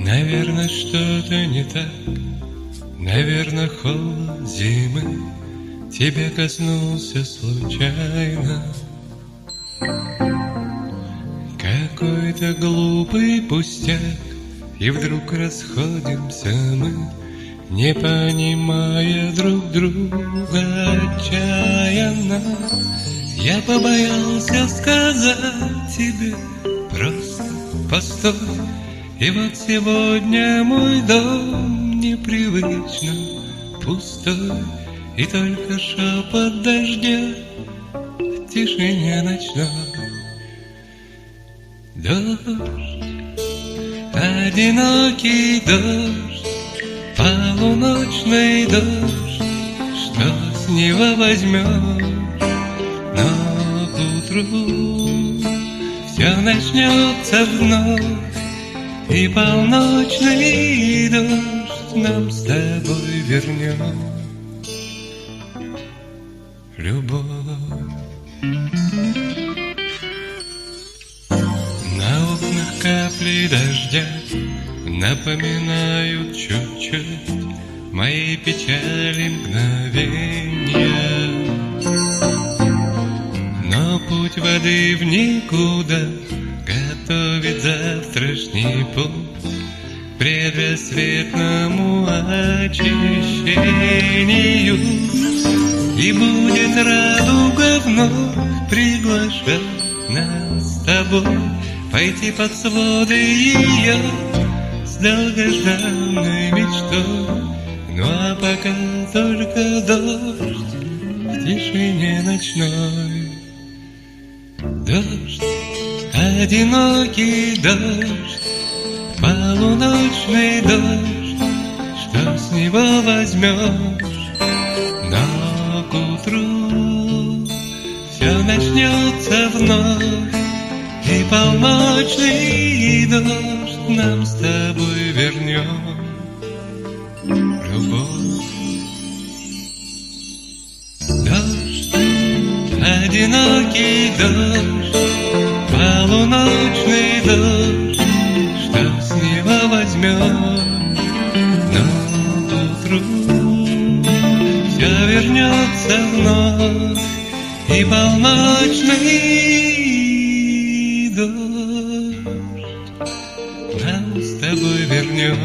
Наверное, что-то не так. Наверное, холод зимы тебя коснулся случайно. Какой-то глупый пустяк, и вдруг расходимся мы, не понимая друг друга отчаянно. Я побоялся сказать тебе просто постой. И вот сегодня мой дом непривычно пустой, и только шепот дождя в тишине ночной. Дождь, одинокий дождь, полуночный дождь, что с него возьмешь? Но к утру все начнется вновь, и полночный дождь нам с тобой вернет любовь. На окнах капли дождя напоминают чуть-чуть мои печали мгновенья. Но путь воды в никуда готовит завтрашний путь к предрассветному очищению. И будет радуга вновь приглашать нас с тобой пойти под своды ее с долгожданной мечтой. Ну а пока только дождь в тишине ночной. Дождь, одинокий дождь, полуночный дождь, что с него возьмешь? Но к утру все начнется вновь, и полночный дождь нам с тобой вернет любовь. Дождь, одинокий дождь, полуночный дождь, что с него возьмешь? Но к утру все вернется вновь, и полночный дождь нам с тобой вернет